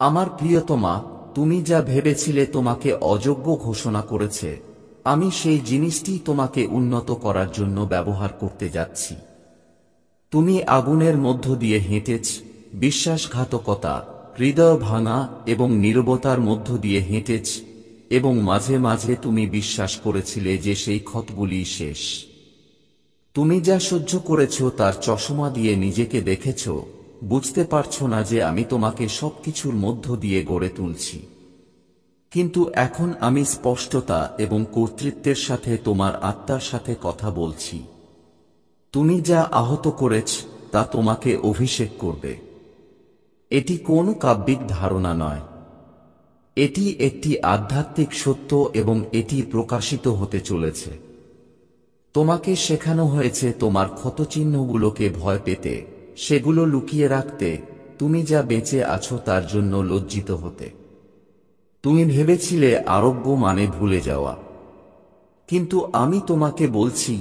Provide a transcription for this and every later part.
আমার প্রিয়তমা, তুমি যা ভেবেছিলে তোমাকে অযোগ্য ঘোষণা করেছে, আমি সেই জিনিসটি তোমাকে উন্নত করার জন্য ব্যবহার করতে যাচ্ছি। তুমি আগুনের মধ্য দিয়ে হেঁটেছ, বিশ্বাসঘাতকতা, হৃদয় ভাঙা এবং নীরবতার মধ্য দিয়ে হেঁটেছ, এবং মাঝে মাঝে তুমি বিশ্বাস করেছিলে যে সেই ক্ষতগুলি শেষ। তুমি যা সহ্য করেছ তার চশমা দিয়ে নিজেকে দেখেছ, বুঝতে পারছ না যে আমি তোমাকে সবকিছুর মধ্য দিয়ে গড়ে তুলছি। কিন্তু এখন আমি স্পষ্টতা এবং কর্তৃত্বের সাথে তোমার আত্মার সাথে কথা বলছি। তুমি যা আহত করেছ তা তোমাকে অভিষেক করবে। এটি কোনো কাব্যিক ধারণা নয়, এটি একটি আধ্যাত্মিক সত্য এবং এটি প্রকাশিত হতে চলেছে। তোমাকে শেখানো হয়েছে তোমার ক্ষতচিহ্নগুলোকে ভয় পেতে, সেগুলো লুকিয়ে রাখতে, তুমি যা বেঁচে আছো তার জন্য লজ্জিত হতে। তুমি ভেবেছিলে আরোগ্য মানে ভুলে যাওয়া, কিন্তু আমি তোমাকে বলছি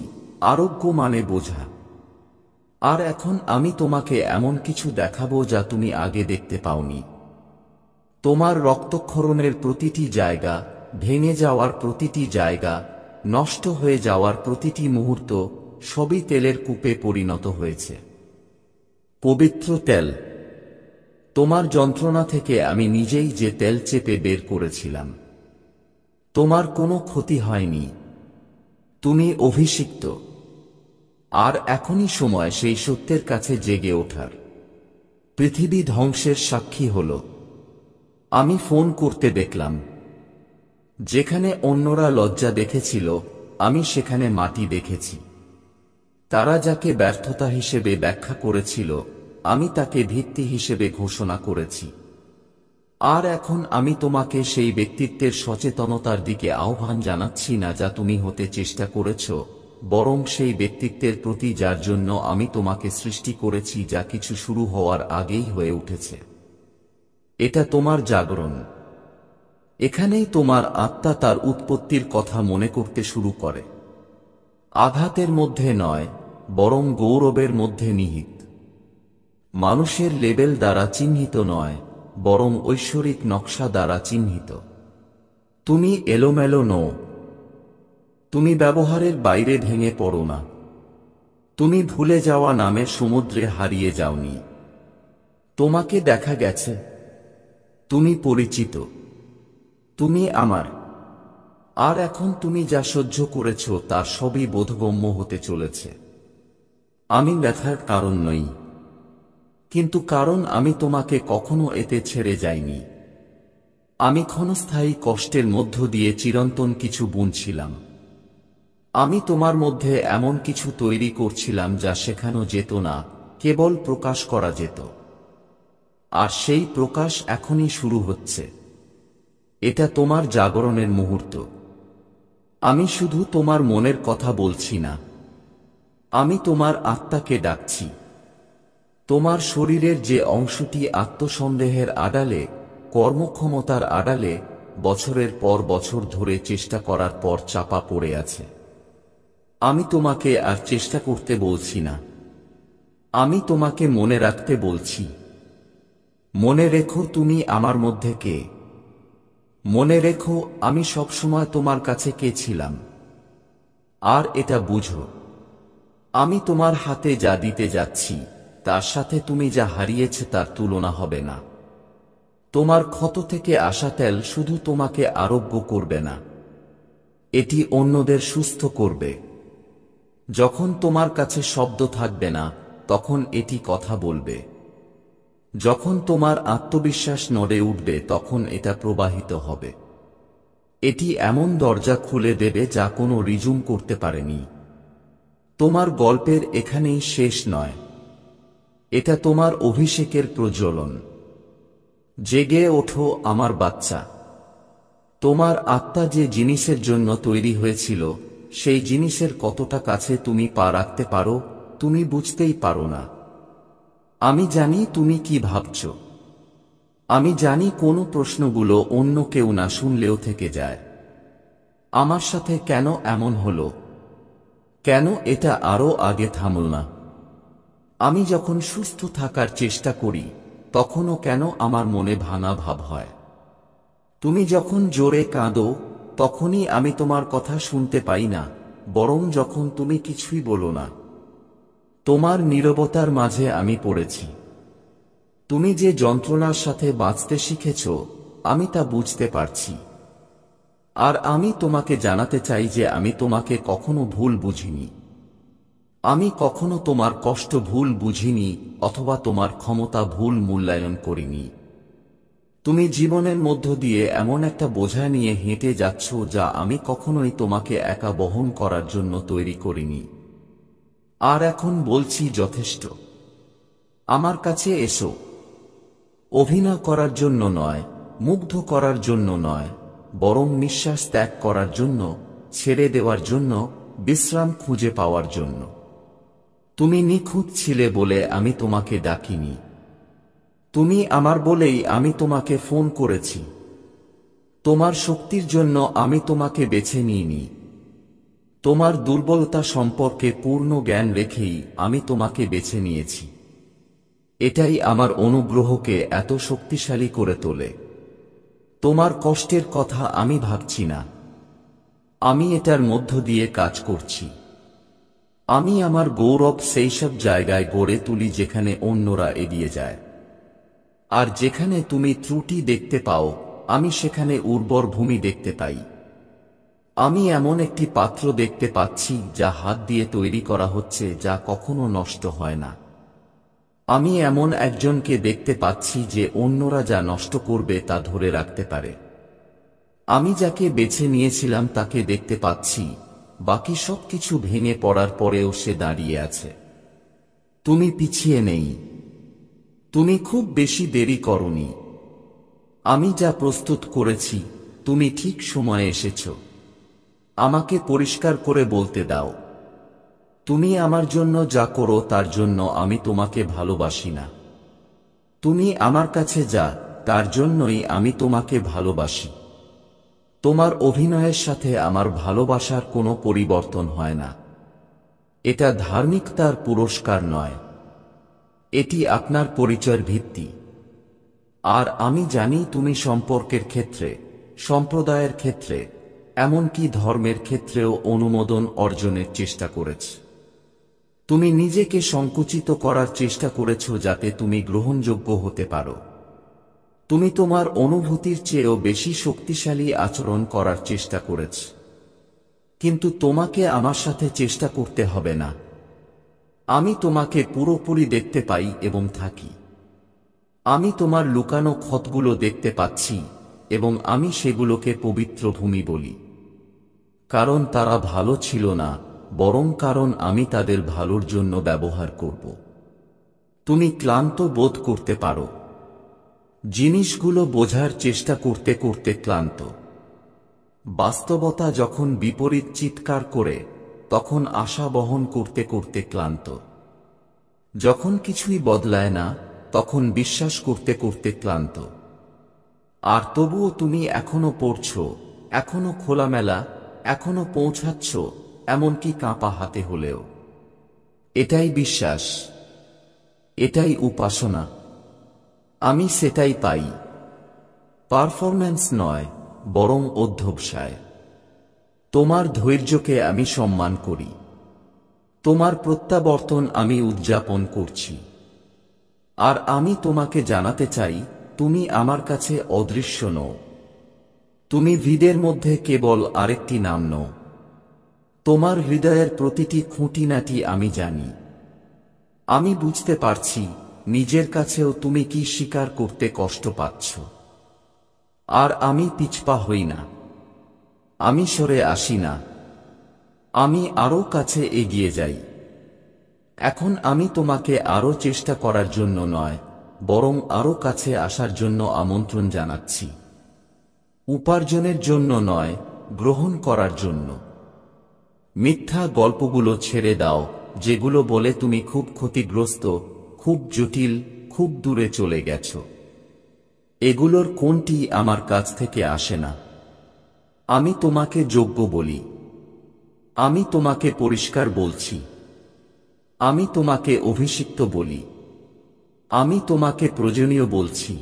আরোগ্য মানে বোঝা। আর এখন আমি তোমাকে এমন কিছু দেখাবো যা তুমি আগে দেখতে পাওনি। তোমার রক্তক্ষরণের প্রতিটি জায়গা, ভেঙে যাওয়ার প্রতিটি জায়গা, নষ্ট হয়ে যাওয়ার প্রতিটি মুহূর্ত, সবই তেলের কূপে পরিণত হয়েছে। পবিত্র তেল। তোমার যন্ত্রণা থেকে আমি নিজেই যে তেল চেপে বের করেছিলাম। তোমার কোনো ক্ষতি হয়নি, তুমি অভিষিক্ত। আর এখনই সময় সেই সত্যের কাছে জেগে ওঠার। পৃথিবী ধ্বংসের সাক্ষী হল। আমি ফোন করতে দেখলাম, যেখানে অন্যরা লজ্জা দেখেছিল আমি সেখানে মাটি দেখেছি। তারা যাকে ব্যর্থতা হিসেবে ব্যাখ্যা করেছিল আমি তাকে ভিত্তি হিসেবে ঘোষণা করেছি। আর এখন আমি তোমাকে সেই ব্যক্তিত্বের সচেতনতার দিকে আহ্বান জানাচ্ছি না যা তুমি হতে চেষ্টা করেছ, বরং সেই ব্যক্তিত্বের প্রতি যার জন্য আমি তোমাকে সৃষ্টি করেছি, যা কিছু শুরু হওয়ার আগেই হয়ে উঠেছে। এটা তোমার জাগরণ। এখানেই তোমার আত্মা তার উৎপত্তির কথা মনে করতে শুরু করে। আঘাতের মধ্যে নয়, বরং গৌরবের মধ্যে নিহিত। মানুষের লেবেল দ্বারা চিহ্নিত নয়, বরং ঐশ্বরিক নকশা দ্বারা চিহ্নিত। তুমি এলোমেলো নও। তুমি ব্যবহারের বাইরে ভেঙে পড়ো না। তুমি ভুলে যাওয়া নামে সমুদ্রে হারিয়ে যাওনি। তোমাকে দেখা গেছে। তুমি পরিচিত। তুমি আমার। আর এখন তুমি যা সহ্য করেছ তার সবই বোধগম্য হতে চলেছে। আমি ব্যথার কারণ নই, কিন্তু কারণ আমি তোমাকে কখনো এতে ছেড়ে যাইনি। আমি ক্ষণস্থায়ী কষ্টের মধ্য দিয়ে চিরন্তন কিছু বুনছিলাম। আমি তোমার মধ্যে এমন কিছু তৈরি করছিলাম যা শেখানো যেত না, কেবল প্রকাশ করা যেত। আর সেই প্রকাশ এখনই শুরু হচ্ছে। এটা তোমার জাগরণের মুহূর্ত। আমি শুধু তোমার মনের কথা বলছি না, আমি তোমার আত্মাকে ডাকছি। তোমার শরীরের যে অংশটি আত্মসন্দেহের আড়ালে, কর্মক্ষমতার আড়ালে, বছরের পর বছর ধরে চেষ্টা করার পর চাপা পড়ে আছে, আমি তোমাকে আর চেষ্টা করতে বলছি না। আমি তোমাকে মনে রাখতে বলছি। মনে রেখো তুমি আমার মধ্যে কে। মনে রেখো আমি সবসময় তোমার কাছে কে ছিলাম। আর এটা বুঝো, আমি তোমার হাতে যা দিতে যাচ্ছি তার সাথে তুমি যা হারিয়েছ তার তুলনা হবে না। তোমার ক্ষত থেকে আসা তেল শুধু তোমাকে আরোগ্য করবে না, এটি অন্যদের সুস্থ করবে। যখন তোমার কাছে শব্দ থাকবে না, তখন এটি কথা বলবে। যখন তোমার আত্মবিশ্বাস নড়ে উঠবে, তখন এটা প্রবাহিত হবে। এটি এমন দরজা খুলে দেবে যা কোনো রিজুম করতে পারেনি। তোমার গল্পের এখানেই শেষ নয়, এটা তোমার অভিষেকের প্রজ্বলন। জেগে ওঠো আমার বাচ্চা। তোমার আত্মা যে জিনিসের জন্য তৈরি হয়েছিল, সেই জিনিসের কতটা কাছে তুমি পা রাখতে পারো তুমি বুঝতেই পারো না। আমি জানি তুমি কি ভাবছ। আমি জানি কোন প্রশ্নগুলো অন্য কেউ না শুনলেও থেকে যায়। আমার সাথে কেন এমন হলো? কেন এটা আরো আগে থামল না? আমি যখন সুস্থ থাকার চেষ্টা করি তখনও কেন আমার মনে ভাঙা ভাব হয়? তুমি যখন জোরে কাঁদো তখনই আমি তোমার কথা শুনতে পাই না, বরং যখন তুমি কিছুই বলো না। তোমার নীরবতার মাঝে আমি পড়েছি। তুমি যে যন্ত্রণার সাথে বাঁচতে শিখেছ আমি তা বুঝতে পারছি। আর আমি তোমাকে জানাতে চাই যে আমি তোমাকে কখনো ভুল বুঝিনি। আমি কখনো তোমার কষ্ট ভুল বুঝিনি অথবা তোমার ক্ষমতা ভুল মূল্যায়ন করিনি। তুমি জীবনের মধ্য দিয়ে এমন একটা বোঝা নিয়ে হেঁটে যাচ্ছ যা আমি কখনোই তোমাকে একা বহন করার জন্য তৈরি করিনি। আর এখন বলছি যথেষ্ট। আমার কাছে এসো। অভিনয় করার জন্য নয়, মুগ্ধ করার জন্য নয়, বরং নিঃশ্বাস ত্যাগ করার জন্য, ছেড়ে দেওয়ার জন্য, বিশ্রাম খুঁজে পাওয়ার জন্য। তুমি নিখুঁত ছিলে বলে আমি তোমাকে ডাকিনি। তুমি আমার বলেই আমি তোমাকে ফোন করেছি। তোমার শক্তির জন্য আমি তোমাকে বেছে নিইনি। তোমার দুর্বলতা সম্পর্কে পূর্ণ জ্ঞান রেখেই আমি তোমাকে বেছে নিয়েছি। এটাই আমার অনুগ্রহকে এত শক্তিশালী করে তোলে। তোমার কষ্টের কথা আমি ভাবছি না, আমি এটার মধ্য দিয়ে কাজ করছি। আমি আমার গৌরব সেই সব জায়গায় গড়ে তুলি যেখানে অন্যরা এগিয়ে যায়। আর যেখানে তুমি ত্রুটি দেখতে পাও আমি সেখানে উর্বর ভূমি দেখতে পাই। আমি এমন একটি পাত্র দেখতে পাচ্ছি যা হাত দিয়ে তৈরি করা হচ্ছে, যা কখনো নষ্ট হয় না। আমি এমন একজনকে দেখতে পাচ্ছি যে অন্যরা যা নষ্ট করবে তা ধরে রাখতে পারে। আমি যাকে বেছে নিয়েছিলাম তাকে দেখতে পাচ্ছি, বাকি সবকিছু ভেঙে পড়ার পরেও সে দাঁড়িয়ে আছে। তুমি পিছিয়ে নেই। তুমি খুব বেশি দেরি করনি। আমি যা প্রস্তুত করেছি তুমি ঠিক সময়ে এসেছ। আমাকে পরিষ্কার করে বলতে দাও, তুমি আমার জন্য যা করো তার জন্য আমি তোমাকে ভালোবাসি না। তুমি আমার কাছে যা তার জন্যই আমি তোমাকে ভালোবাসি। তোমার অভিনয়ের সাথে আমার ভালোবাসার কোনো পরিবর্তন হয় না। এটা ধার্মিকতার পুরস্কার নয়, এটি আপনার পরিচয়ের ভিত্তি। আর আমি জানি তুমি সম্পর্কের ক্ষেত্রে, সম্প্রদায়ের ক্ষেত্রে, এমনকি ধর্মের ক্ষেত্রেও অনুমোদন অর্জনের চেষ্টা করেছ। তুমি নিজেকে সংকুচিত করার চেষ্টা করেছ যাতে তুমি গ্রহণযোগ্য হতে পারো। তুমি তোমার অনুভূতির চেয়েও বেশি শক্তিশালী আচরণ করার চেষ্টা করেছ। কিন্তু তোমাকে আমার সাথে চেষ্টা করতে হবে না। আমি তোমাকে পুরোপুরি দেখতে পাই এবং থাকি। আমি তোমার লুকানো ক্ষতগুলো দেখতে পাচ্ছি এবং আমি সেগুলোকে পবিত্র ভূমি বলি। কারণ তারা ভালো ছিল না, বরং কারণ আমি তাদের ভালোর জন্য ব্যবহার করব। তুমি ক্লান্ত বোধ করতে পারো, জিনিসগুলো বোঝার চেষ্টা করতে করতে ক্লান্ত। বাস্তবতা যখন বিপরীত চিৎকার করে তখন আশা বহন করতে করতে ক্লান্ত। যখন কিছুই বদলায় না তখন বিশ্বাস করতে করতে ক্লান্ত। আর তবুও তুমি এখনো পড়ছ, এখনো খোলামেলা, এখনো পৌঁছাচ্ছ, এমনকি কাঁপা হাতে হলেও। এটাই বিশ্বাস, এটাই উপাসনা। আমি সেটাই পাই। পারফরম্যান্স নয়, বরং অধ্যবসায়। তোমার ধৈর্যকে আমি সম্মান করি। তোমার প্রত্যাবর্তন আমি উদযাপন করছি। আর আমি তোমাকে জানাতে চাই, তুমি আমার কাছে অদৃশ্য নও। তুমি হৃদের মধ্যে কেবল আরেকটি নাম নও। তোমার হৃদয়ের প্রতিটি খুঁটিনাটি আমি জানি। আমি বুঝতে পারছি নিজের কাছেও তুমি কি স্বীকার করতে কষ্ট পাচ্ছ। আর আমি পিছপা হই না, আমি সরে আসি না, আমি আরো কাছে এগিয়ে যাই। এখন আমি তোমাকে আরো চেষ্টা করার জন্য নয়, বরং আরো কাছে আসার জন্য আমন্ত্রণ জানাচ্ছি। উপার্জনের জন্য নয়, গ্রহণ করার জন্য। মিথ্যা গল্পগুলো ছেড়ে দাও, যেগুলো বলে তুমি খুব ক্ষতিগ্রস্ত, খুব জটিল, খুব দূরে চলে গেছ। এগুলোর কোনটি আমার কাছ থেকে আসে না। আমি তোমাকে যোগ্য বলি। আমি তোমাকে পরিষ্কার বলছি। আমি তোমাকে অভিষিক্ত বলি। আমি তোমাকে প্রয়োজনীয় বলছি।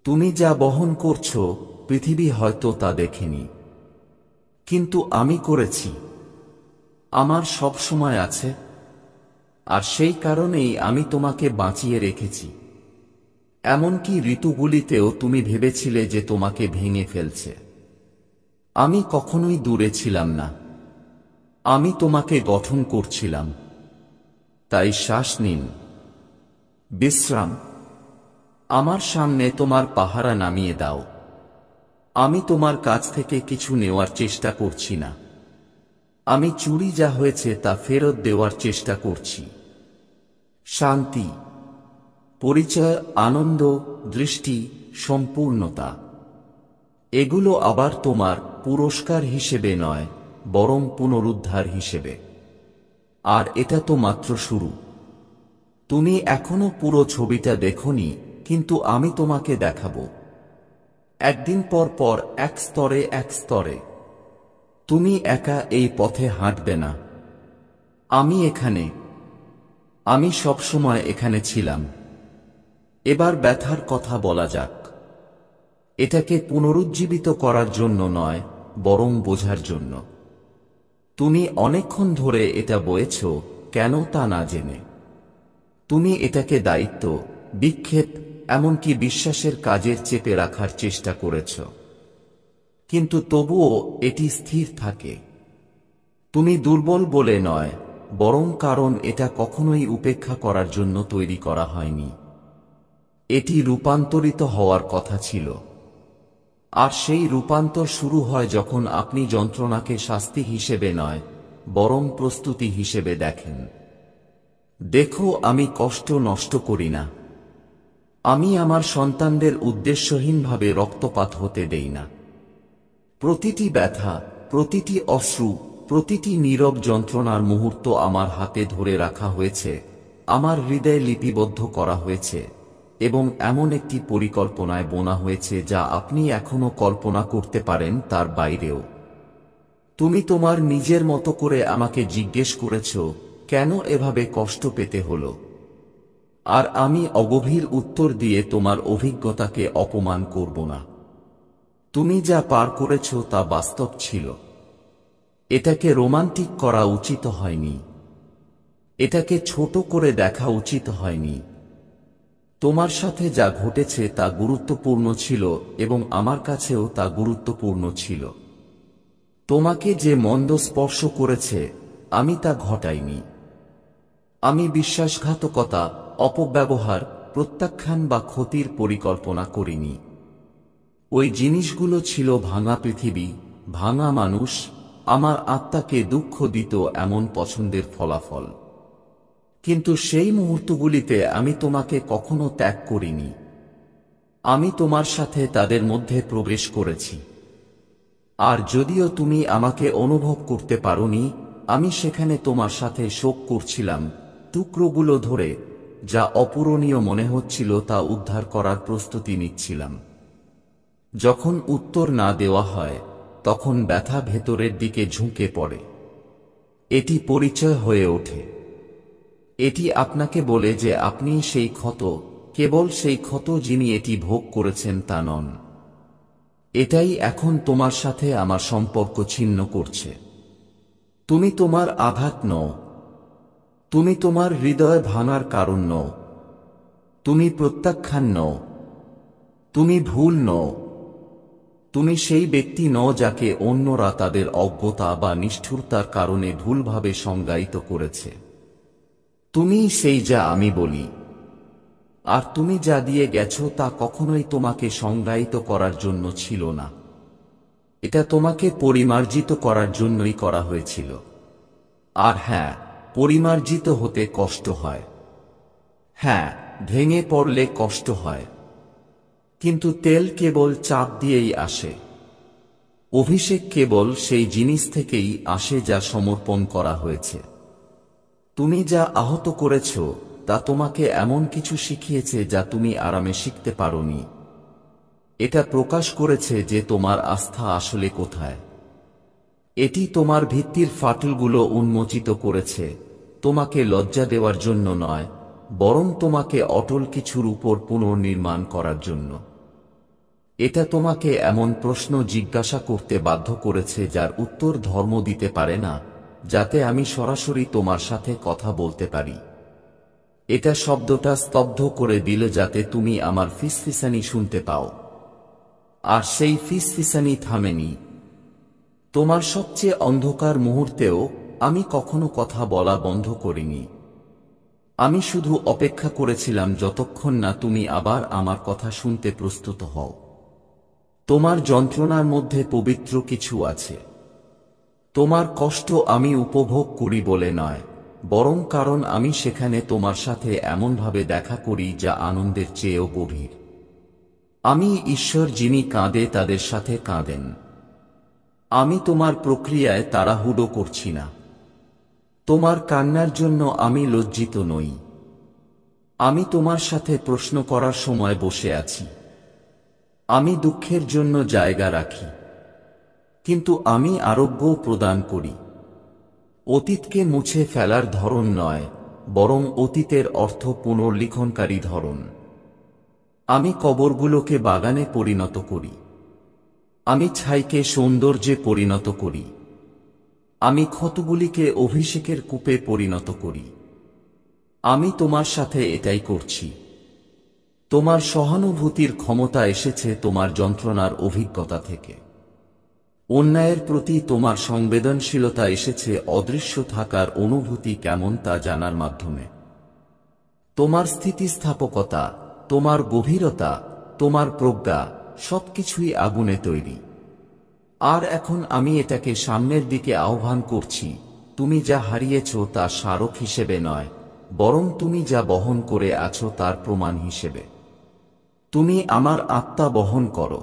তুমি যা বহন করছো পৃথিবী হয়তো তা দেখেনি, কিন্তু আমি করেছি। আমার সব সময় আছে, আর সেই কারণেই আমি তোমাকে বাঁচিয়ে রেখেছি। এমনকি ঋতুগুলিতেও তুমি ভেবেছিলে যে তোমাকে ভেঙে ফেলছে। আমি কখনোই দূরে ছিলাম না, আমি তোমাকে গঠন করছিলাম। তাই শ্বাস নিন, বিশ্রাম। আমার সামনে তোমার পাহারা নামিয়ে দাও। আমি তোমার কাছ থেকে কিছু নেওয়ার চেষ্টা করছি না। আমি চুরি যা হয়েছে তা ফেরত দেওয়ার চেষ্টা করছি। শান্তি, পরিচয়, আনন্দ, দৃষ্টি, সম্পূর্ণতা, এগুলো আবার তোমার পুরস্কার হিসেবে নয়, বরং পুনরুদ্ধার হিসেবে। আর এটা তো মাত্র শুরু। তুমি এখনো পুরো ছবিটা দেখোনি, কিন্তু আমি তোমাকে দেখাবো। একদিন পর পর, এক স্তরে এক স্তরে। তুমি একা এই পথে হাঁটবে না। আমি এখানে। আমি সবসময় এখানে ছিলাম। এবার ব্যথার কথা বলা যাক। এটাকে পুনরুজ্জীবিত করার জন্য নয়, বরং বোঝার জন্য। তুমি অনেকক্ষণ ধরে এটা বয়েছ, কেন তা না জেনে। তুমি এটাকে দায়িত্ব, বিক্ষেপ, এমনকি বিশ্বাসের কাজের চেপে রাখার চেষ্টা করেছ। কিন্তু তবুও এটি স্থির থাকে। তুমি দুর্বল বলে নয়, বরং কারণ এটা কখনোই উপেক্ষা করার জন্য তৈরি করা হয়নি। এটি রূপান্তরিত হওয়ার কথা ছিল। আর সেই রূপান্তর শুরু হয় যখন আপনি যন্ত্রণাকে শাস্তি হিসেবে নয়, বরং প্রস্তুতি হিসেবে দেখেন। দেখো, আমি কষ্ট নষ্ট করি না। আমি আমার সন্তানদের উদ্দেশ্যহীনভাবে রক্তপাত হতে দেই না। প্রতিটি ব্যথা, প্রতিটি অশ্রু, প্রতিটি নীরব যন্ত্রণার মুহূর্ত আমার হাতে ধরে রাখা হয়েছে, আমার হৃদয়ে লিপিবদ্ধ করা হয়েছে, এবং এমন একটি পরিকল্পনায় বোনা হয়েছে যা আপনি এখনো কল্পনা করতে পারেন তার বাইরেও। তুমি তোমার নিজের মতো করে আমাকে জিজ্ঞেস করেছ, কেন এভাবে কষ্ট পেতে হলো? আর আমি অগভীর উত্তর দিয়ে তোমার অভিজ্ঞতাকে অপমান করব না। তুমি যা পার করেছ তা বাস্তব ছিল। এটাকে রোমান্টিক করা উচিত হয়নি। এটাকে ছোট করে দেখা উচিত হয়নি। তোমার সাথে যা ঘটেছে তা গুরুত্বপূর্ণ ছিল, এবং আমার কাছেও তা গুরুত্বপূর্ণ ছিল। তোমাকে যে মন্দ স্পর্শ করেছে, আমি তা ঘটাইনি। আমি বিশ্বাসঘাতকতা, অপব্যবহার, প্রত্যাখ্যান বা ক্ষতির পরিকল্পনা করিনি। ওই জিনিসগুলো ছিল ভাঙা পৃথিবী, ভাঙা মানুষ, আমার আত্মাকে দুঃখ দিত এমন পছন্দের ফলাফল। কিন্তু সেই মুহূর্তগুলিতে আমি তোমাকে কখনো ত্যাগ করিনি। আমি তোমার সাথে তাদের মধ্যে প্রবেশ করেছি। আর যদিও তুমি আমাকে অনুভব করতে পারোনি, আমি সেখানে তোমার সাথে শোক করছিলাম, টুকরোগুলো ধরে, যা অপূরণীয় মনে হচ্ছিল তা উদ্ধার করার প্রস্তুতি নিচ্ছিলাম। যখন উত্তর না দেওয়া হয়, তখন ব্যথা ভেতরের দিকে ঝুঁকে পড়ে। এটি পরিচয় হয়ে ওঠে। এটি আপনাকে বলে যে আপনি সেই ক্ষত, কেবল সেই ক্ষত যিনি এটি ভোগ করেছেন তা নন। এটাই এখন তোমার সাথে আমার সম্পর্ক ছিন্ন করছে। তুমি তোমার আঘাত নও। তুমি তোমার হৃদয় ভাঙার কারণ নও। তুমি প্রত্যাখ্যান নও। তুমি ভুল নও। তুমি সেই ব্যক্তি নও যাকে অন্যরা তাদের অজ্ঞতা বা নিষ্ঠুরতার কারণে ভুলভাবে সংজ্ঞায়িত করেছে। তুমিই সেই যা আমি বলি। আর তুমি যা দিয়ে গেছো তা কখনোই তোমাকে সংজ্ঞায়িত করার জন্য ছিল না। এটা তোমাকে পরিমার্জিত করার জন্যই করা হয়েছিল। আর হ্যাঁ, পরিমার্জিত হতে কষ্ট হয়। হ্যাঁ, ভেঙে পড়লে কষ্ট হয়। কিন্তু তেল কেবল চাপ দিয়েই আসে। অভিষেক কেবল সেই জিনিস থেকেই আসে যা সমর্পণ করা হয়েছে। তুমি যা আহত করেছ তা তোমাকে এমন কিছু শিখিয়েছে যা তুমি আরামে শিখতে পারোনি। এটা প্রকাশ করেছে যে তোমার আস্থা আসলে কোথায়। এটি তোমার ভিত্তির ফাটলগুলো উন্মোচিত করেছে, তোমাকে লজ্জা দেওয়ার জন্য নয়, বরং তোমাকে অটল কিছুর উপর পুনর্নির্মাণ করার জন্য। এটা তোমাকে এমন প্রশ্ন জিজ্ঞাসা করতে বাধ্য করেছে যার উত্তর ধর্ম দিতে পারে না, যাতে আমি সরাসরি তোমার সাথে কথা বলতে পারি। এটা শব্দটা স্তব্ধ করে দিল যাতে তুমি আমার ফিসফিসানি শুনতে পাও। আর সেই ফিসফিসানি থামেনি। তোমার সবচেয়ে অন্ধকার মুহূর্তেও আমি কখনো কথা বলা বন্ধ করিনি। আমি শুধু অপেক্ষা করেছিলাম যতক্ষণ না তুমি আবার আমার কথা শুনতে প্রস্তুত হও। তোমার যন্ত্রণার মধ্যে পবিত্র কিছু আছে। তোমার কষ্ট আমি উপভোগ করি বলে নয়, বরং কারণ আমি সেখানে তোমার সাথে এমনভাবে দেখা করি যা আনন্দের চেয়েও গভীর। আমি ঈশ্বর, যিনি কাঁদে তাদের সাথে কাঁদেন। আমি তোমার প্রক্রিয়ায় তাড়াহুড়ো করছি না। তোমার কান্নার জন্য আমি লজ্জিত নই। আমি তোমার সাথে প্রশ্ন করার সময় বসে আছি। আমি দুঃখের জন্য জায়গা রাখি, কিন্তু আমি আরোগ্যও প্রদান করি। অতীতকে মুছে ফেলার ধরন নয়, বরং অতীতের অর্থ পুনর্লিখনকারী ধরন। আমি কবরগুলোকে বাগানে পরিণত করি। আমি ছাইকে সৌন্দর্যে পরিণত করি। আমি ক্ষতগুলিকে অভিষেকের কূপে পরিণত করি। আমি তোমার সাথে এটাই করছি। তোমার সহানুভূতির ক্ষমতা এসেছে তোমার যন্ত্রণার অভিজ্ঞতা থেকে। অন্যায়ের প্রতি তোমার সংবেদনশীলতা এসেছে অদৃশ্য থাকার অনুভূতি কেমন তা জানার মাধ্যমে। তোমার স্থিতিস্থাপকতা, তোমার গভীরতা, তোমার প্রজ্ঞা সবকিছুই আগুনে তৈরি। আর এখন আমি এটাকে সামনের দিকে আহ্বান করছি। তুমি যা হারিয়েছ তা স্মারক হিসেবে নয়, বরং তুমি যা বহন করে আছো তার প্রমাণ হিসেবে। তুমি আমার আত্মা বহন করো।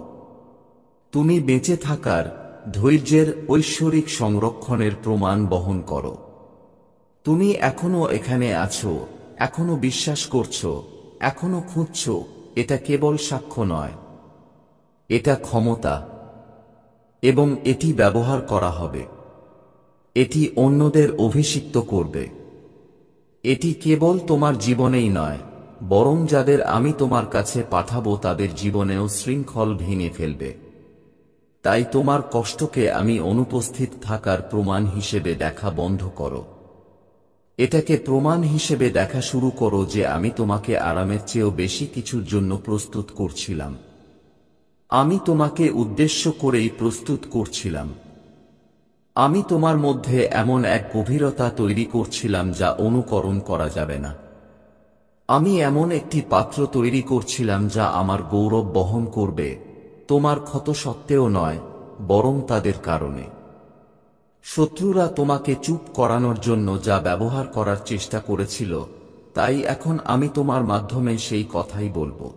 তুমি বেঁচে থাকার, ধৈর্যের, ঐশ্বরিক সংরক্ষণের প্রমাণ বহন করো। তুমি এখনো এখানে আছো, এখনো বিশ্বাস করছো, এখনো খুঁজছো। এটা কেবল সাক্ষ্য নয়, এটা ক্ষমতা। এবং এটি ব্যবহার করা হবে। এটি অন্যদের অভিষিক্ত করবে। এটি কেবল তোমার জীবনেই নয়, বরং যাদের আমি তোমার কাছে পাঠাবো তাদের জীবনেও শৃঙ্খল ভেঙে ফেলবে। তাই তোমার কষ্টকে আমি অনুপস্থিত থাকার প্রমাণ হিসেবে দেখা বন্ধ করো। এটাকে প্রমাণ হিসেবে দেখা শুরু করো যে আমি তোমাকে আরামের চেয়েও বেশি কিছুর জন্য প্রস্তুত করছিলাম। আমি তোমাকে উদ্দেশ্য করেই প্রস্তুত করছিলাম। আমি তোমার মধ্যে এমন এক গভীরতা তৈরি করছিলাম যা অনুকরণ করা যাবে না। আমি এমন একটি পাত্র তৈরি করছিলাম যা আমার গৌরব বহন করবে, তোমার ক্ষত সত্ত্বেও নয়, বরং তাদের কারণে। শত্রুরা তোমাকে চুপ করানোর জন্য যা ব্যবহার করার চেষ্টা করেছিল, তাই এখন আমি তোমার মাধ্যমে সেই কথাই বলবো।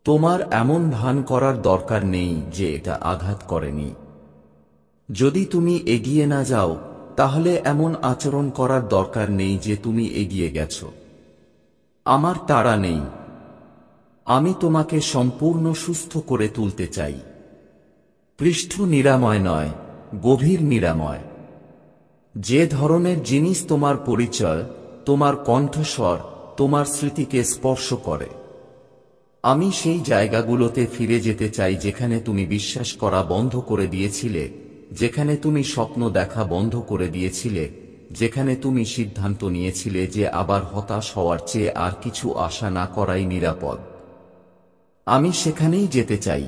তোমার এমন ভান করার দরকার নেই যে এটা আঘাত করেনি। যদি তুমি এগিয়ে না যাও, তাহলে এমন আচরণ করার দরকার নেই যে তুমি এগিয়ে গেছো। আমার তাড়া নেই। আমি তোমাকে সম্পূর্ণ সুস্থ করে তুলতে চাই। পৃষ্ঠ নিরাময় নয়, গভীর নিরাময়। যে ধরনের জিনিস তোমার পরিচয়, তোমার কণ্ঠস্বর, তোমার স্মৃতিকে স্পর্শ করে। আমি সেই জায়গাগুলোতে ফিরে যেতে চাই যেখানে তুমি বিশ্বাস করা বন্ধ করে দিয়েছিলে, যেখানে তুমি স্বপ্ন দেখা বন্ধ করে দিয়েছিলে, যেখানে তুমি সিদ্ধান্ত নিয়েছিলে যে আবার হতাশ হওয়ার চেয়ে আর কিছু আশা না করাই নিরাপদ। আমি সেখানেই যেতে চাই।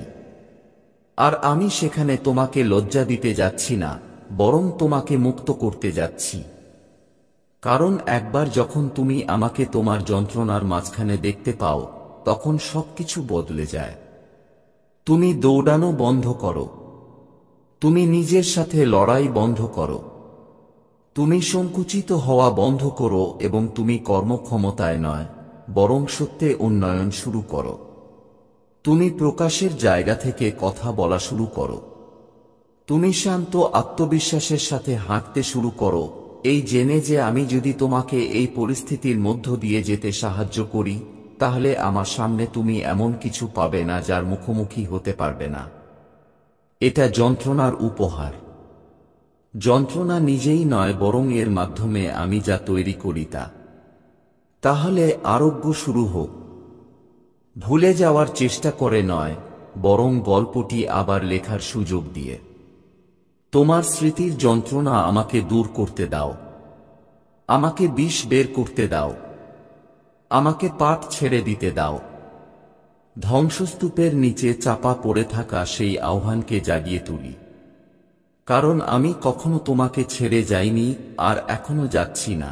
আর আমি সেখানে তোমাকে লজ্জা দিতে যাচ্ছি না, বরং তোমাকে মুক্ত করতে যাচ্ছি। কারণ একবার যখন তুমি আমাকে তোমার যন্ত্রণার মাঝখানে দেখতে পাও, তখন সবকিছু বদলে যায়। তুমি দৌড়ানো বন্ধ করো। তুমি নিজের সাথে লড়াই বন্ধ করো। তুমি সংকুচিত হওয়া বন্ধ করো এবং তুমি কর্মক্ষমতায় নয়, বরং সত্যে উন্নয়ন শুরু করো। তুমি প্রকাশের জায়গা থেকে কথা বলা শুরু করো। তুমি শান্ত আত্মবিশ্বাসের সাথে হাঁটতে শুরু করো, এই জেনে যে আমি যদি তোমাকে এই পরিস্থিতির মধ্য দিয়ে যেতে সাহায্য করি, তাহলে আমার সামনে তুমি এমন কিছু পাবে না যার মুখোমুখি হতে পারবে না। এটা যন্ত্রণার উপহার। যন্ত্রণা নিজেই নয়, বরং এর মাধ্যমে আমি যা তৈরি করি তা। তাহলে আরোগ্য শুরু হোক। ভুলে যাওয়ার চেষ্টা করে নয়, বরং গল্পটি আবার লেখার সুযোগ দিয়ে। তোমার স্মৃতির যন্ত্রণা আমাকে দূর করতে দাও। আমাকে বিষ বের করতে দাও। আমাকে পাঠ ছেড়ে দিতে দাও। ধ্বংসস্তূপের নিচে চাপা পড়ে থাকা সেই আহ্বানকে জাগিয়ে তুলি। কারণ আমি কখনো তোমাকে ছেড়ে যাইনি, আর এখনো যাচ্ছি না।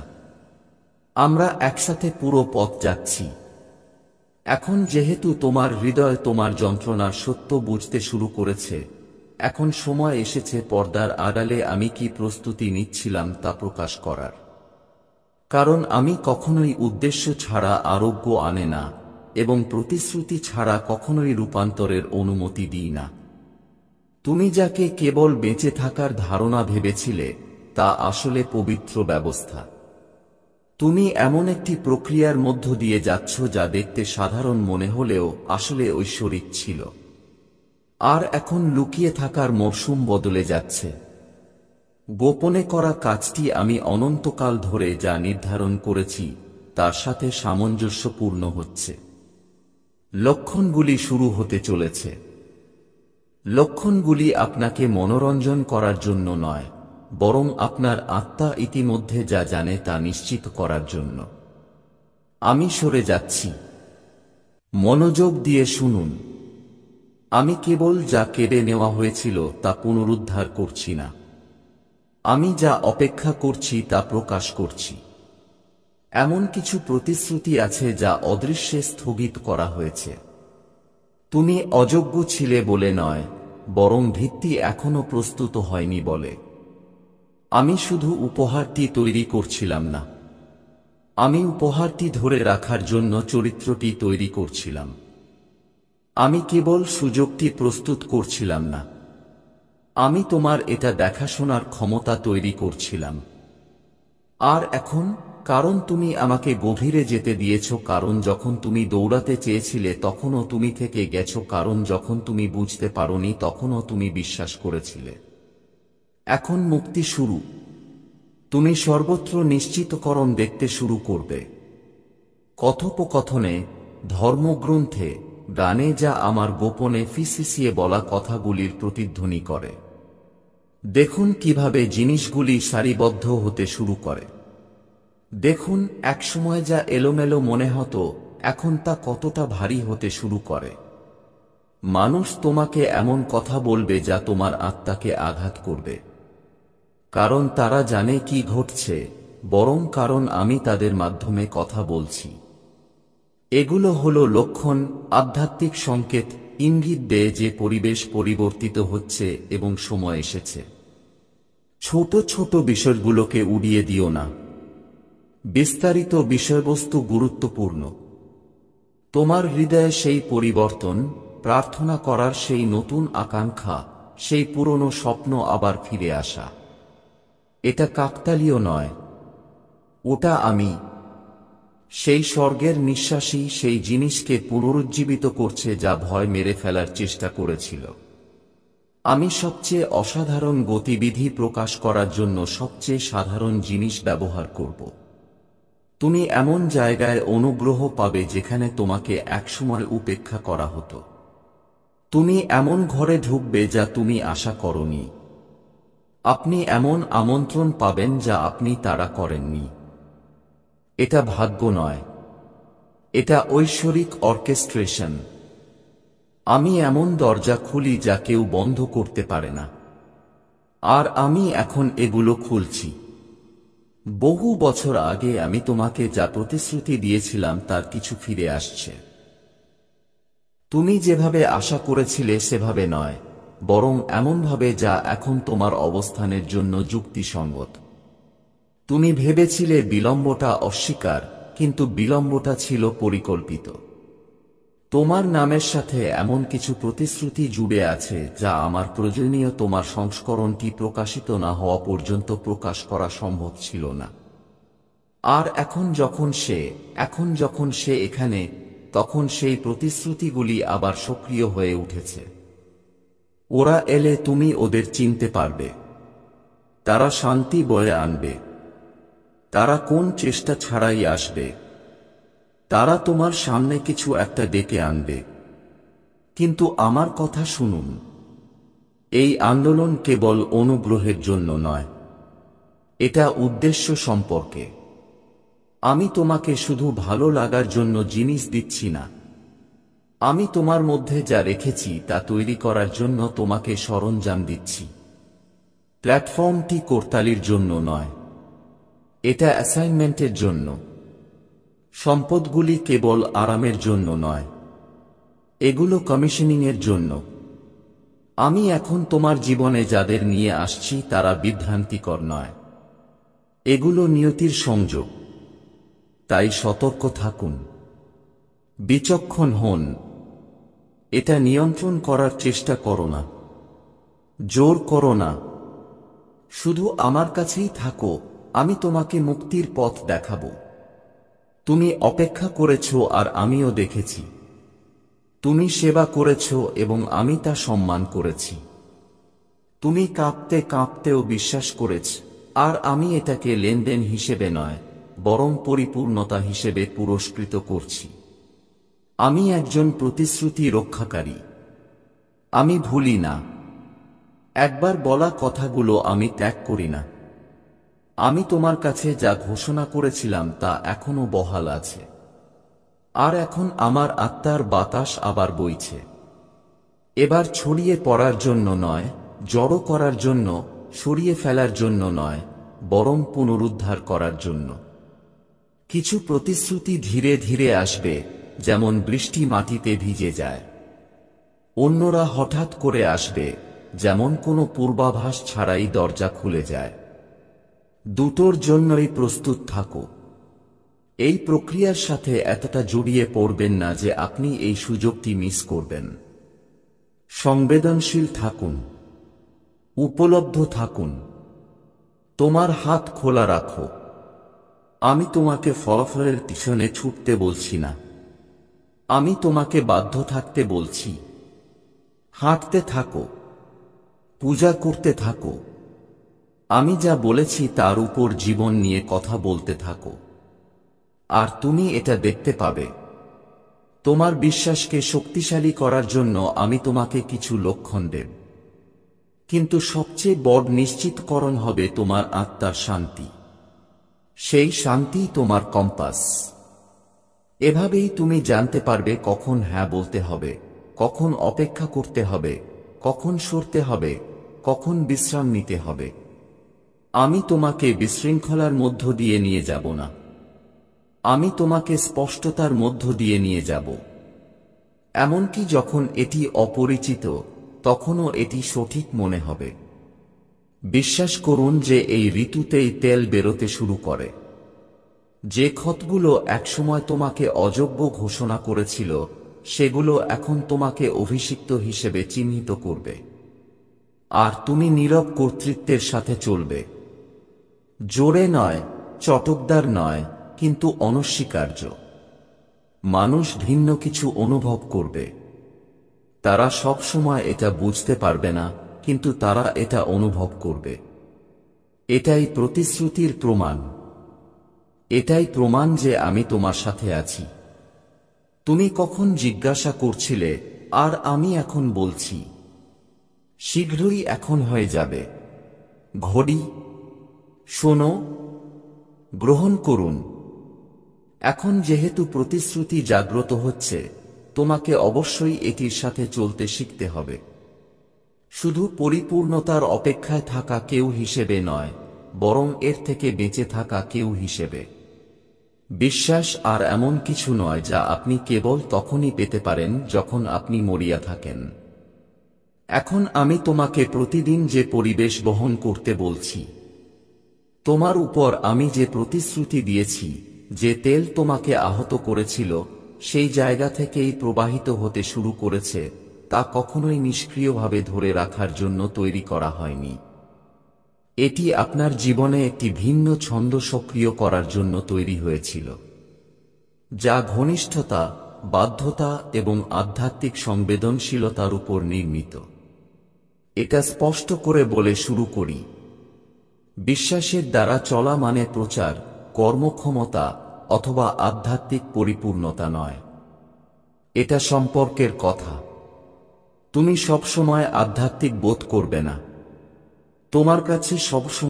আমরা একসাথে পুরো পথ যাচ্ছি। এখন যেহেতু তোমার হৃদয় তোমার যন্ত্রণার সত্য বুঝতে শুরু করেছে, এখন সময় এসেছে পর্দার আড়ালে আমি কি প্রস্তুতি নিচ্ছিলাম তা প্রকাশ করার। কারণ আমি কখনোই উদ্দেশ্য ছাড়া আরোগ্য আনে না, এবং প্রতিশ্রুতি ছাড়া কখনোই রূপান্তরের অনুমতি দিই না। তুমি যাকে কেবল বেঁচে থাকার ধারণা ভেবেছিলে, তা আসলে পবিত্র ব্যবস্থা। তুমি এমন একটি প্রক্রিয়ার মধ্য দিয়ে যাচ্ছ যা দেখতে সাধারণ মনে হলেও আসলে ঐশ্বরিক ছিল। আর এখন লুকিয়ে থাকার মরশুম বদলে যাচ্ছে। গোপনে করা কাজটি আমি অনন্তকাল ধরে যা নির্ধারণ করেছি তার সাথে সামঞ্জস্যপূর্ণ হচ্ছে। লক্ষণগুলি শুরু হতে চলেছে। লক্ষণগুলি আপনাকে মনোরঞ্জন করার জন্য নয়, বরং আপনার আত্মা ইতিমধ্যে যা জানে তা নিশ্চিত করার জন্য। আমি সরে যাচ্ছি। মনোযোগ দিয়ে শুনুন। আমি কেবল যা কেড়ে নেওয়া হয়েছিল তা পুনরুদ্ধার করছি না। আমি যা অপেক্ষা করছি তা প্রকাশ করছি। এমন কিছু প্রতিশ্রুতি আছে যা অদৃশ্যে স্থগিত করা হয়েছে। তুমি অযোগ্য ছিলে বলে নয়, বরং ভিত্তি এখনো প্রস্তুত হয়নি বলে। আমি শুধু উপহারটি তৈরি করছিলাম না, আমি উপহারটি ধরে রাখার জন্য চরিত্রটি তৈরি করছিলাম। আমি কেবল সুযোগটি প্রস্তুত করছিলাম না, আমি তোমার এটা দেখাশোনার ক্ষমতা তৈরি করছিলাম। আর এখন, কারণ তুমি আমাকে গভীরে যেতে দিয়েছ, কারণ যখন তুমি দৌড়াতে চেয়েছিলে তখনও তুমি থেকে গেছ, কারণ যখন তুমি বুঝতে পারোনি তখনও তুমি বিশ্বাস করেছিলে। এখন মুক্তি শুরু। তুমি সর্বত্র নিশ্চিতকরণ দেখতে শুরু করবে। কথোপকথনে, ধর্মগ্রন্থে, গানে, যা আমার গোপনে ফিসফিসিয়ে বলা কথাগুলির প্রতিধ্বনি করে। দেখুন কিভাবে জিনিসগুলি সারিবদ্ধ হতে শুরু করে। দেখুন একসময় যা এলোমেলো মনে হতো, এখন তা কতটা ভারী হতে শুরু করে। মানুষ তোমাকে এমন কথা বলবে যা তোমার আত্মাকে আঘাত করবে। কারণ তারা জানে কি ঘটছে, বরং কারণ আমি তাদের মাধ্যমে কথা বলছি। এগুলো হলো লক্ষণ, আধ্যাত্মিক সংকেত, ইঙ্গিত দেয় যে পরিবেশ পরিবর্তিত হচ্ছে এবং সময় এসেছে। ছোট ছোট বিষয়গুলোকে উড়িয়ে দিও না। বিস্তারিত বিষয়বস্তু গুরুত্বপূর্ণ। তোমার হৃদয়ে সেই পরিবর্তন, প্রার্থনা করার সেই নতুন আকাঙ্ক্ষা, সেই পুরনো স্বপ্ন আবার ফিরে আসা। এটা কাকতালীয় নয়, ওটা আমি। সেই স্বর্গের নিঃশ্বাসই সেই জিনিসকে পুনরুজ্জীবিত করছে যা ভয় মেরে ফেলার চেষ্টা করেছিল। আমি সবচেয়ে অসাধারণ গতিবিধি প্রকাশ করার জন্য সবচেয়ে সাধারণ জিনিস ব্যবহার করব। তুমি এমন জায়গায় অনুগ্রহ পাবে যেখানে তোমাকে একসময় উপেক্ষা করা হতো। তুমি এমন ঘরে ঢুকবে যা তুমি আশা করনি। আপনি এমন আমন্ত্রণ পাবেন যা আপনি তাড়া করেননি। এটা ভাগ্য নয়, এটা ঐশ্বরিক অর্কেস্ট্রেশন। আমি এমন দরজা খুলি যা কেউ বন্ধ করতে পারে না। আর আমি এখন এগুলো খুলছি। বহু বছর আগে আমি তোমাকে যা প্রতিশ্রুতি দিয়েছিলাম তার কিছু ফিরে আসছে। তুমি যেভাবে আশা করেছিলে সেভাবে নয়, বরং এমনভাবে যা এখন তোমার অবস্থানের জন্য যুক্তিসঙ্গত। তুমি ভেবেছিলে বিলম্বটা অস্বীকার, কিন্তু বিলম্বটা ছিল পরিকল্পিত। তোমার নামের সাথে এমন কিছু প্রতিশ্রুতি জুড়ে আছে যা আমার প্রয়োজনীয় তোমার সংস্করণটি প্রকাশিত না হওয়া পর্যন্ত প্রকাশ করা সম্ভব ছিল না। আর এখন যখন সে এখানে, তখন সেই প্রতিশ্রুতিগুলি আবার সক্রিয় হয়ে উঠেছে। ওরা এলে তুমি ওদের চিনতে পারবে। তারা শান্তি বয়ে আনবে। তারা কোন চেষ্টা ছাড়াই আসবে। তারা তোমার সামনে কিছু একটা ডেকে আনবে, কিন্তু আমার কথা শুনুন, এই আন্দোলন কেবল অনুগ্রহের জন্য নয়, এটা উদ্দেশ্য সম্পর্কে। আমি তোমাকে শুধু ভালো লাগার জন্য জিনিস দিচ্ছি না, আমি তোমার মধ্যে যা রেখেছি তা তৈরি করার জন্য তোমাকে সরঞ্জাম দিচ্ছি। প্ল্যাটফর্মটি করতালির জন্য নয়, এটা অ্যাসাইনমেন্টের জন্য। সম্পদগুলি কেবল আরামের জন্য নয়, এগুলো কমিশনিংয়ের জন্য। আমি এখন তোমার জীবনে যাদের নিয়ে আসছি তারা বিভ্রান্তিকর নয়, এগুলো নিয়তির সংযোগ। তাই সতর্ক থাকুন, বিচক্ষণ হন। এটা নিয়ন্ত্রণ করার চেষ্টা করো না, জোর করো না, শুধু আমার কাছেই থাকো, আমি তোমাকে মুক্তির পথ দেখাবো। তুমি অপেক্ষা করেছ আর আমিও দেখেছি। তুমি সেবা করেছ এবং আমি তা সম্মান করেছি। তুমি কাঁপতে কাঁপতেও বিশ্বাস করেছ, আর আমি এটাকে লেনদেন হিসেবে নয়, বরং পরিপূর্ণতা হিসেবে পুরস্কৃত করছি। আমি একজন প্রতিশ্রুতি রক্ষাকারী। আমি ভুলি না। একবার বলা কথাগুলো আমি ত্যাগ করি না। আমি তোমার কাছে যা ঘোষণা করেছিলাম তা এখনো বহাল আছে। আর এখন আমার আত্মার বাতাস আবার বইছে। এবার ছড়িয়ে পড়ার জন্য নয়, জড়ো করার জন্য, সরিয়ে ফেলার জন্য নয়, বরং পুনরুদ্ধার করার জন্য। কিছু প্রতিশ্রুতি ধীরে ধীরে আসবে, যেমন বৃষ্টি মাটিতে ভিজে যায়। অন্যরা হঠাৎ করে আসবে, যেমন কোনো পূর্বাভাস ছাড়াই দরজা খুলে যায়। দুটোর জন্যই প্রস্তুত থাকো। এই প্রক্রিয়ার সাথে এতটা জড়িয়ে পড়বেন না যে আপনি এই সুযোগটি মিস করবেন। সংবেদনশীল থাকুন, উপলব্ধ থাকুন, তোমার হাত খোলা রাখো। আমি তোমাকে ফলাফলের পিছনে ছুটতে বলছি না, আমি তোমাকে বাধ্য থাকতে বলছি। হাঁটতে থাকো, পূজা করতে থাকো, আমি যা বলেছি তার উপর জীবন নিয়ে কথা বলতে থাকো, আর তুমি এটা দেখতে পাবে। তোমার বিশ্বাসকে শক্তিশালী করার জন্য আমি তোমাকে কিছু লক্ষণ দেব, কিন্তু সবচেয়ে বড় নিশ্চিতকরণ হবে তোমার আত্মার শান্তি। সেই শান্তি তোমার কম্পাস। এভাবেই তুমি জানতে পারবে কখন হ্যাঁ বলতে হবে, কখন অপেক্ষা করতে হবে, কখন সরতে হবে, কখন বিশ্রাম নিতে হবে। আমি তোমাকে বিশৃঙ্খলার মধ্য দিয়ে নিয়ে যাব না, আমি তোমাকে স্পষ্টতার মধ্য দিয়ে নিয়ে যাব। এমনকি যখন এটি অপরিচিত, তখনও এটি সঠিক মনে হবে। বিশ্বাস করুন যে এই ঋতুতেই তেল বেরোতে শুরু করে। যে ক্ষতগুলো একসময় তোমাকে অযোগ্য ঘোষণা করেছিল, সেগুলো এখন তোমাকে অভিষিক্ত হিসেবে চিহ্নিত করবে। আর তুমি নীরব কর্তৃত্বের সাথে চলবে। জোরে নয়, চটকদার নয়, কিন্তু অনস্বীকার্য। মানুষ ভিন্ন কিছু অনুভব করবে। তারা সব সময় এটা বুঝতে পারবে না, কিন্তু তারা এটা অনুভব করবে। এটাই প্রতিশ্রুতির প্রমাণ। এটাই প্রমাণ যে আমি তোমার সাথে আছি। তুমি কখন জিজ্ঞাসা করছিলে, আর আমি এখন বলছি, শীঘ্রই এখন হয়ে যাবে। ঘড়ি, শোনো, গ্রহণ করুন। এখন যেহেতু প্রতিশ্রুতি জাগ্রত হচ্ছে, তোমাকে অবশ্যই এটির সাথে চলতে শিখতে হবে। শুধু পরিপূর্ণতার অপেক্ষায় থাকা কেউ হিসেবে নয়, বরং এর থেকে বেঁচে থাকা কেউ হিসেবে। বিশ্বাস আর এমন কিছু নয় যা আপনি কেবল তখনই পেতে পারেন যখন আপনি মরিয়া থাকেন। এখন আমি তোমাকে প্রতিদিন যে পরিবেশ বহন করতে বলছি, তোমার উপর আমি যে প্রতিশ্রুতি দিয়েছি, যে তেল তোমাকে আহত করেছিল, সেই জায়গা থেকেই প্রবাহিত হতে শুরু করেছে। তা কখনোই নিষ্ক্রিয়ভাবে ধরে রাখার জন্য তৈরি করা হয়নি। এটি আপনার জীবনে একটি ভিন্ন ছন্দ সক্রিয় করার জন্য তৈরি হয়েছিল, যা ঘনিষ্ঠতা, বাধ্যতা এবং আধ্যাত্মিক সংবেদনশীলতার উপর নির্মিত। এটা স্পষ্ট করে বলে শুরু করি। বিশ্বাসের দ্বারা চলা মানে প্রচার, কর্মক্ষমতা, অথবা আধ্যাত্মিক পরিপূর্ণতা নয়। এটা সম্পর্কের কথা। তুমি সবসময় আধ্যাত্মিক বোধ করবে না। তোমার কাছে সবসময়